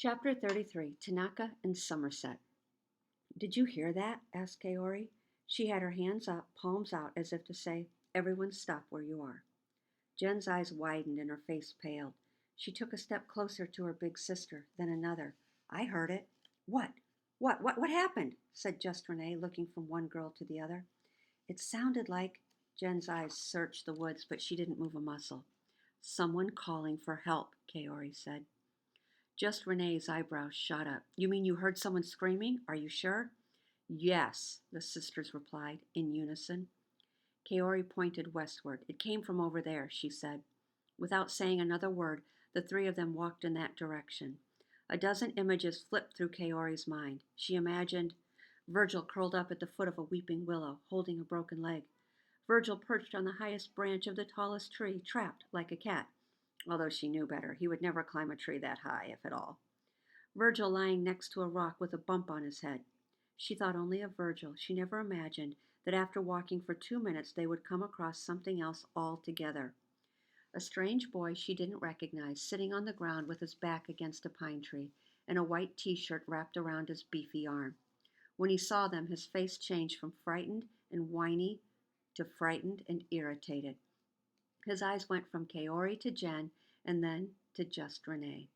Chapter 33, Tanaka and Somerset. Did you hear that? Asked Kaori. She had her hands up, palms out, as if to say, Everyone stop where you are. Jen's eyes widened and her face paled. She took a step closer to her big sister, then another. I heard it. What? What happened? Said Just Renee, looking from one girl to the other. It sounded like... Jen's eyes searched the woods, but she didn't move a muscle. Someone calling for help, Kaori said. Just Renee's eyebrows shot up. You mean you heard someone screaming? Are you sure? Yes, the sisters replied, in unison. Kaori pointed westward. It came from over there, she said. Without saying another word, the three of them walked in that direction. A dozen images flipped through Kaori's mind. She imagined Virgil curled up at the foot of a weeping willow, holding a broken leg. Virgil perched on the highest branch of the tallest tree, trapped like a cat. Although she knew better, he would never climb a tree that high, if at all. Virgil lying next to a rock with a bump on his head. She thought only of Virgil. She never imagined that after walking for 2 minutes they would come across something else altogether. A strange boy she didn't recognize, sitting on the ground with his back against a pine tree and a white t-shirt wrapped around his beefy arm. When he saw them, his face changed from frightened and whiny to frightened and irritated. His eyes went from Kaori to Jen and then to Just Renee.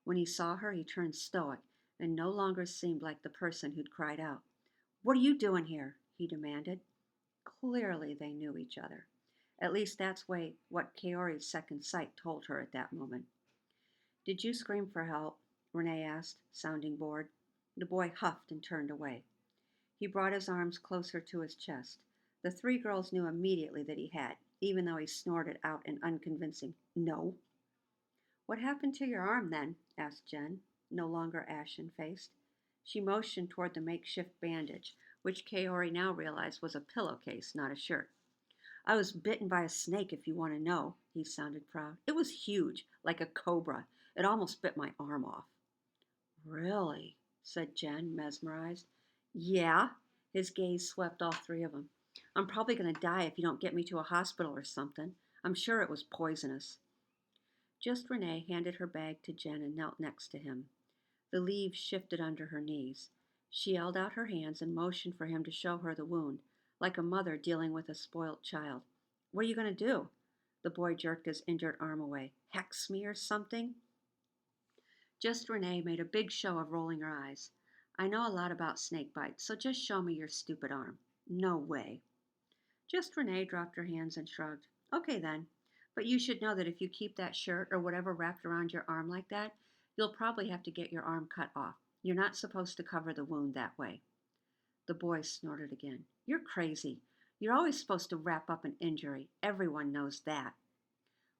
When he saw her, he turned stoic and no longer seemed like the person who'd cried out. What are you doing here? He demanded. Clearly they knew each other. At least that's what Kaori's second sight told her at that moment. Did you scream for help? Renee asked, sounding bored. The boy huffed and turned away. He brought his arms closer to his chest. The three girls knew immediately that he had, even though he snorted out an unconvincing no. What happened to your arm then? Asked Jen, no longer ashen-faced. She motioned toward the makeshift bandage, which Kaori now realized was a pillowcase, not a shirt. I was bitten by a snake, if you want to know, he sounded proud. It was huge, like a cobra. It almost bit my arm off. Really? Said Jen, mesmerized. Yeah. His gaze swept all three of them. I'm probably going to die if you don't get me to a hospital or something. I'm sure it was poisonous. Just Renee handed her bag to Jen and knelt next to him. The leaves shifted under her knees. She held out her hands and motioned for him to show her the wound, like a mother dealing with a spoilt child. What are you going to do? The boy jerked his injured arm away. Hex me or something? Just Renee made a big show of rolling her eyes. I know a lot about snake bites, so just show me your stupid arm. No way. Just Renee dropped her hands and shrugged. Okay then, but you should know that if you keep that shirt or whatever wrapped around your arm like that, you'll probably have to get your arm cut off. You're not supposed to cover the wound that way. The boy snorted again. You're crazy. You're always supposed to wrap up an injury. Everyone knows that.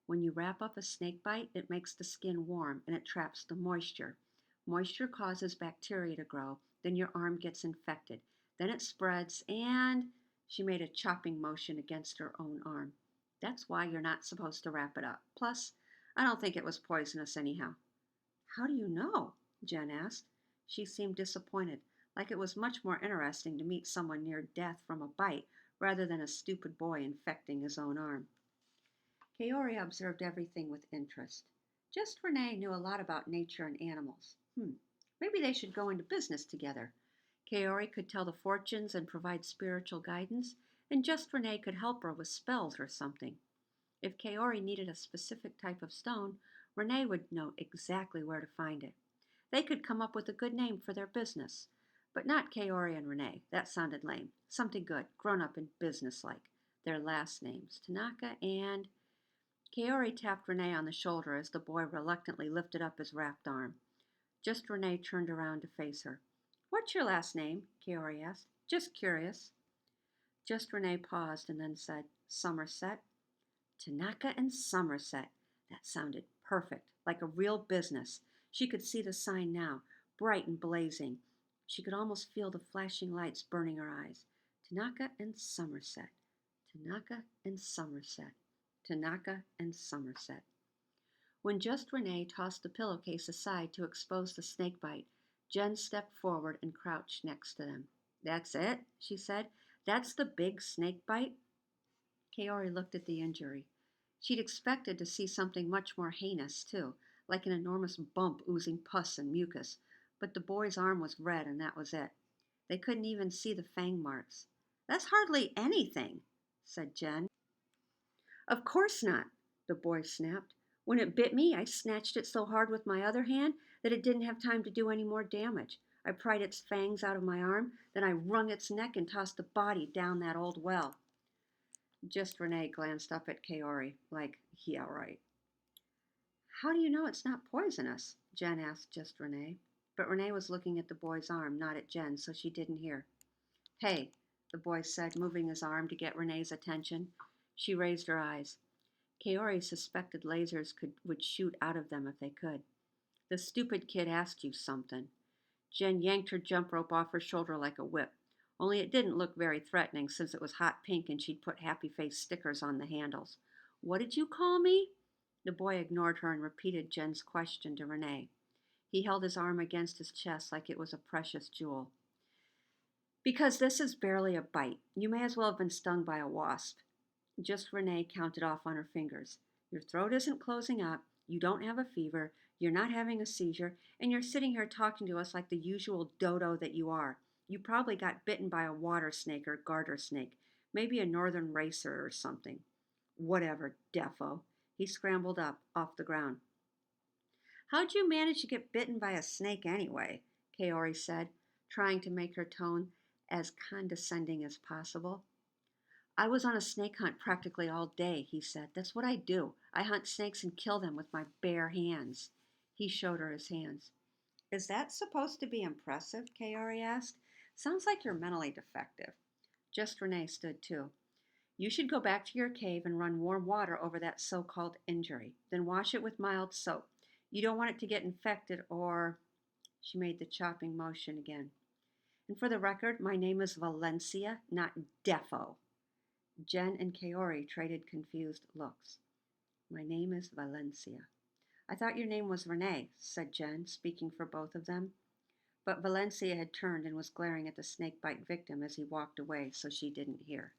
When you wrap up a snake bite, it makes the skin warm and it traps the moisture. Moisture causes bacteria to grow, then your arm gets infected. Then it spreads and... She made a chopping motion against her own arm. That's why you're not supposed to wrap it up. Plus, I don't think it was poisonous anyhow. How do you know? Jen asked. She seemed disappointed, like it was much more interesting to meet someone near death from a bite rather than a stupid boy infecting his own arm. Kaori observed everything with interest. Just Renee knew a lot about nature and animals. Maybe they should go into business together. Kaori could tell the fortunes and provide spiritual guidance, and Just Renee could help her with spells or something. If Kaori needed a specific type of stone, Renee would know exactly where to find it. They could come up with a good name for their business. But not Kaori and Renee. That sounded lame. Something good, grown up and businesslike. Their last names, Tanaka and... Kaori tapped Renee on the shoulder as the boy reluctantly lifted up his wrapped arm. Just Renee turned around to face her. What's your last name? Kaori asked. Just curious. Just Renee paused and then said, Somerset. Tanaka and Somerset. That sounded perfect, like a real business. She could see the sign now, bright and blazing. She could almost feel the flashing lights burning her eyes. Tanaka and Somerset. Tanaka and Somerset. Tanaka and Somerset. When Just Renee tossed the pillowcase aside to expose the snakebite, Jen stepped forward and crouched next to them. That's it, she said. That's the big snakebite? Kaori looked at the injury. She'd expected to see something much more heinous, too, like an enormous bump oozing pus and mucus, but the boy's arm was red and that was it. They couldn't even see the fang marks. That's hardly anything, said Jen. Of course not, the boy snapped. When it bit me, I snatched it so hard with my other hand that it didn't have time to do any more damage. I pried its fangs out of my arm, then I wrung its neck and tossed the body down that old well. Just Renee glanced up at Kaori, like, yeah, right. How do you know it's not poisonous? Jen asked Just Renee. But Renee was looking at the boy's arm, not at Jen, so she didn't hear. Hey, the boy said, moving his arm to get Renee's attention. She raised her eyes. Kaori suspected lasers would shoot out of them if they could. The stupid kid asked you something. Jen yanked her jump rope off her shoulder like a whip. Only it didn't look very threatening since it was hot pink and she'd put happy face stickers on the handles. What did you call me? The boy ignored her and repeated Jen's question to Renee. He held his arm against his chest like it was a precious jewel. Because this is barely a bite. You may as well have been stung by a wasp. Just Renee counted off on her fingers. Your throat isn't closing up, you don't have a fever, you're not having a seizure, and you're sitting here talking to us like the usual dodo that you are. You probably got bitten by a water snake or garter snake, maybe a northern racer or something. Whatever, Defo. He scrambled up off the ground. How'd you manage to get bitten by a snake anyway? Kaori said, trying to make her tone as condescending as possible. I was on a snake hunt practically all day, he said. That's what I do. I hunt snakes and kill them with my bare hands. He showed her his hands. Is that supposed to be impressive? Kaori asked. Sounds like you're mentally defective. Just Renee stood too. You should go back to your cave and run warm water over that so-called injury. Then wash it with mild soap. You don't want it to get infected or... She made the chopping motion again. And for the record, my name is Valencia, not Defo. Jen and Kaori traded confused looks. My name is Valencia. I thought your name was Renee, said Jen, speaking for both of them. But Valencia had turned and was glaring at the snakebite victim as he walked away, so she didn't hear.